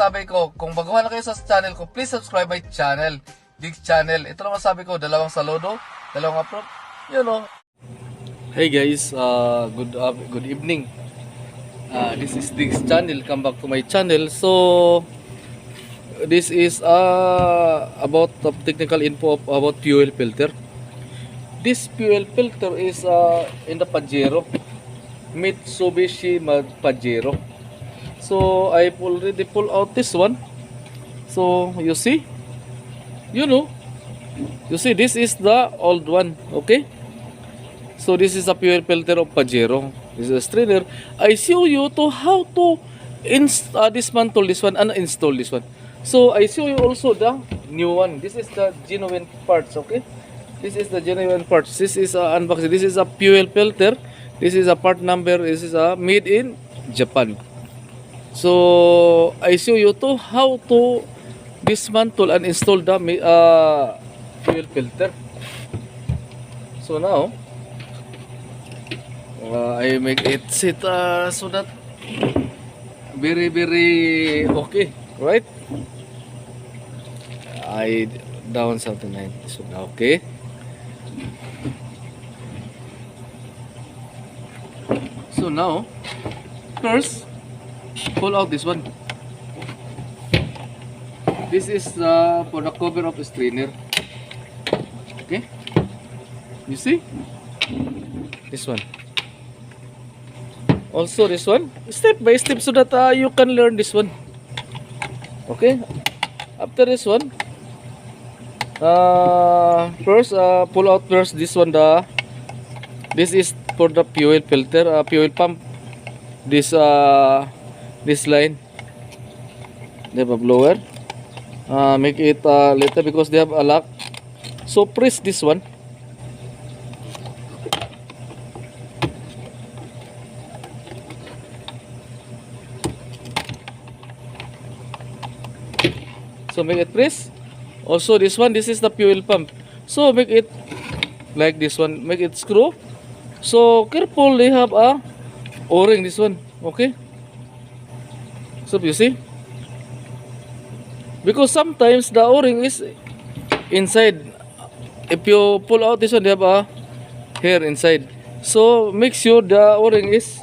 masabi ko, kung baguhan na kayo sa channel ko, please subscribe my channel, Diggs Channel. Ito lang masabi ko, dalawang saludo, dalawang upload, you know. Hey guys, good evening. This is Diggs Channel. Come back to my channel. So this is about the technical info about fuel filter. This fuel filter is in the Pajero, Mitsubishi Pajero. So I already pull out this one. So you see, you see this is the old one. Okay, so this is a fuel filter of Pajero. This is a strainer. I show you to how to dismantle this one and install this one. So I show you also the new one. This is the genuine parts. Okay, this is the genuine parts. This is a unboxing. This is a fuel filter. This is a part number. This is a made in Japan. So I show you to how to dismantle and install the fuel filter. So now I make it sit so that very okay, right? I down something like this one. Okay. So now first pull out this one. This is for the cover of the strainer. Okay, you see this one. Also this one, step by step, so that you can learn this one. Okay, after this one, first pull out first this one. This is for the fuel filter, fuel pump. This line, they have a blower. Make it later because they have a lock. So press this one. So make it press. Also this one, this is the fuel pump. So make it like this one. Make it screw. So careful, they have a O-ring this one. Okay. So you see, because sometimes the O-ring is inside. If you pull out this one, they have a hair inside. So make sure the O-ring is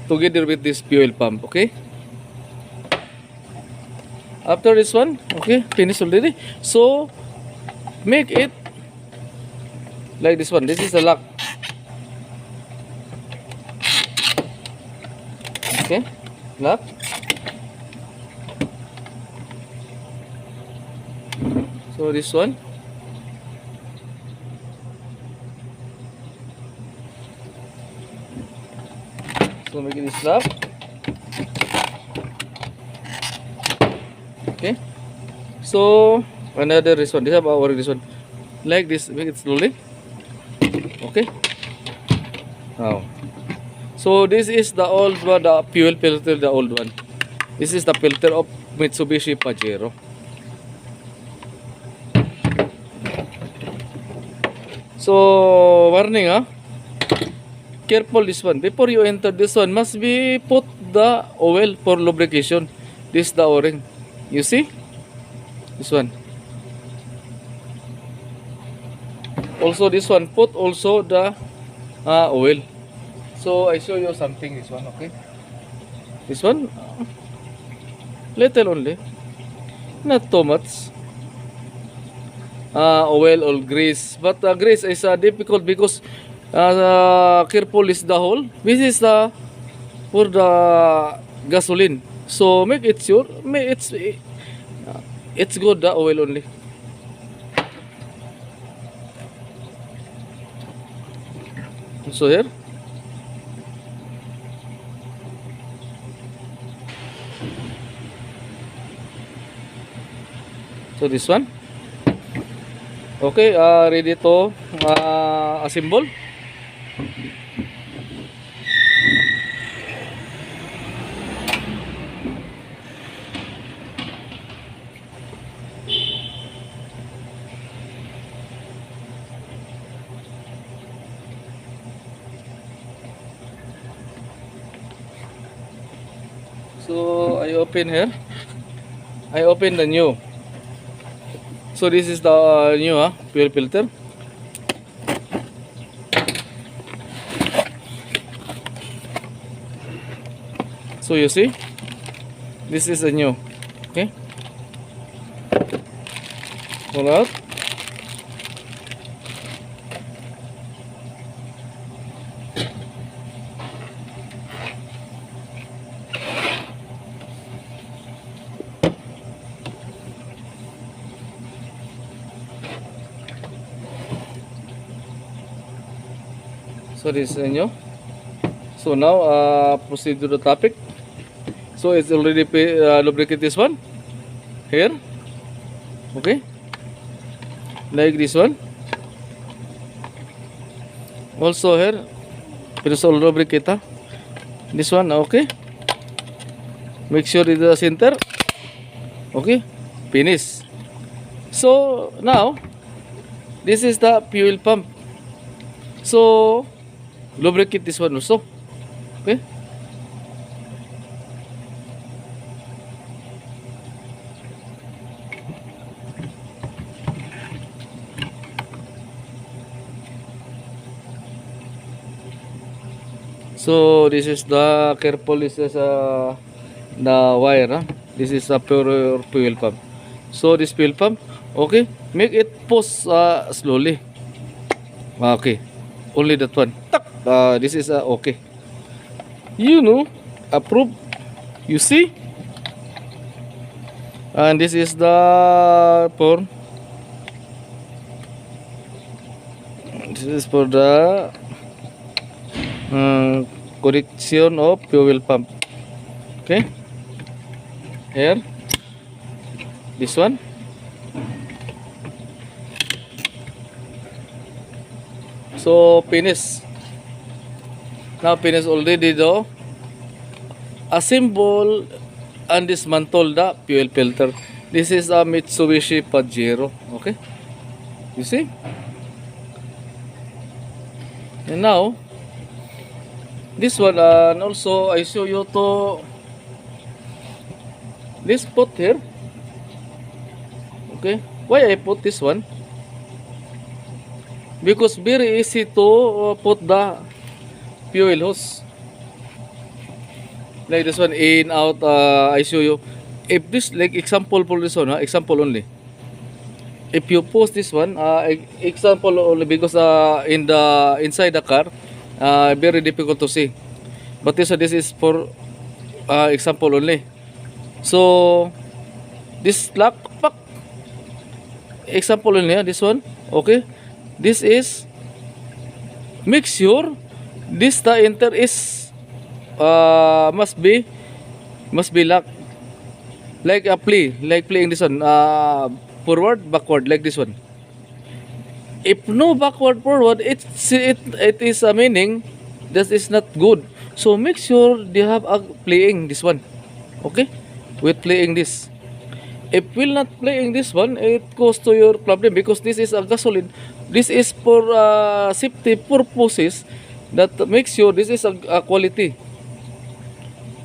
together with this fuel pump. Okay. After this one, okay, finish already. So make it like this one. This is the lock. Okay, lock. So this one, so make it this lock. Okay, so another this one. This have our this one like this. Make it slowly. Okay. Now, so this is the old one, the fuel filter, the old one. This is the filter of Mitsubishi Pajero. So warning, careful this one. Before you enter this one, must be put the oil for lubrication. This is the O-ring. You see this one. Also this one, put also the oil. So I show you something. This one, okay. This one, little only, not too much. Oil or grease, but grease is difficult because careful is the hole. This is the for the gasoline. So make it sure, it's good the oil only. So here, so this one. Okay, ready to assemble. So I open here. I open the new. So this is the new fuel filter. So you see, this is a new. Okay, pull out. So this is a new. So now proceed to the topic. So it's already lubricate this one here. Okay, like this one. Also here, it is all lubricate. This one, okay. Make sure it is the center. Okay, finish. So now this is the fuel pump. So lubricate this one also. Okay. So this is the careful, this is the wire. This is a pure fuel pump. So this fuel pump, okay, make it push slowly. Okay, only that one. Tak. This is okay. You know, approve. You see, and this is the for. This is for the correction of fuel pump. Okay, here this one. So finish. Now finish already though. Assemble and dismantle the fuel filter. This is a Mitsubishi Pajero. Okay, you see. And now this one, and also I show you to this put here. Okay, why I put this one? Because very easy to put the fuel hose. Like this one, in, out, I show you. If this, like example for this one, example only. If you post this one, example only, because in the inside the car, very difficult to see. But this is for example only. So this lock, pak, example only, this one, okay. This is, make sure this the enter is must be locked, like a play, like playing this one, forward, backward, like this one. If no backward, forward, it is a meaning that is not good. So make sure they have a playing this one, okay, with playing this. If will not playing this one, it goes to your problem, because this is a gasoline. This is for safety purposes, that make sure this is a quality.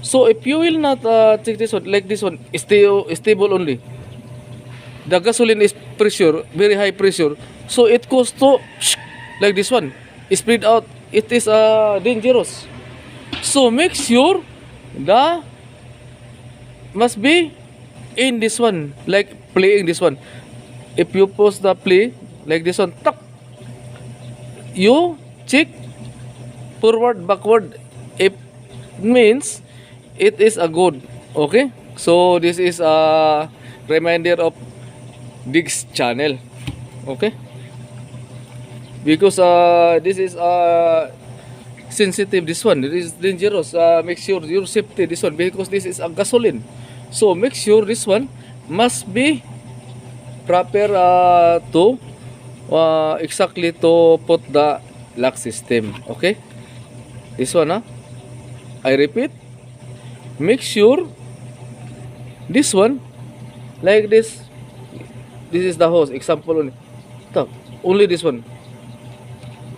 So if you will not take this one, like this one, stable only. The gasoline is pressure, very high pressure. So it goes to like this one, spread out. It is dangerous. So make sure the must be in this one, like playing this one. If you post the play like this one, tak, you check forward, backward. It means it is a good. Okay, so this is a reminder of Diggs channel. Okay, because this is sensitive, this one, it is dangerous. Make sure your safety this one, because this is a gasoline. So make sure this one must be proper to exactly to put the lock system. Okay, this one, I repeat, make sure this one, like this. This is the hose, example only. Only this one,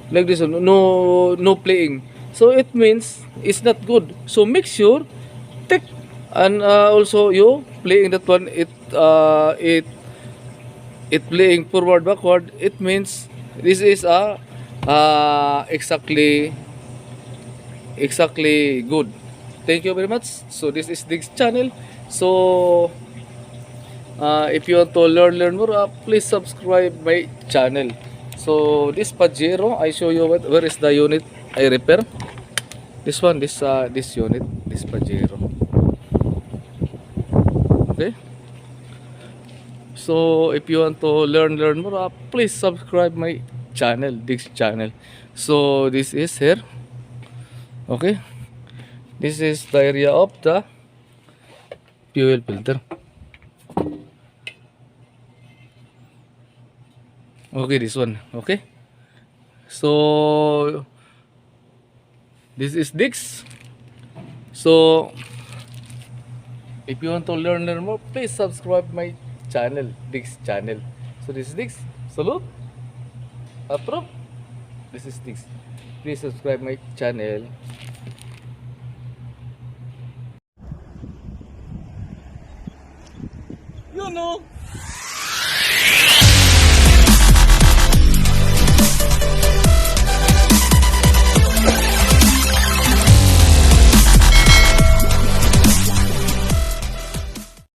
like this one, no playing. So it means it's not good. So make sure take, and also you playing that one, it playing forward backward, it means this is a exactly good. Thank you very much. So this is this channel. So if you want to learn more, please subscribe my channel. So this Pajero, I show you where is the unit I repair. This one, this unit, this Pajero. Okay. So if you want to learn more, please subscribe my channel, this channel. So this is here. Okay. This is the area of the fuel filter. Okay, this one. Okay. So this is Dix. So if you want to learn more, please subscribe my channel, Dix channel. So this is Dix. Salute. Approve. This is Dix. Please subscribe my channel. You know.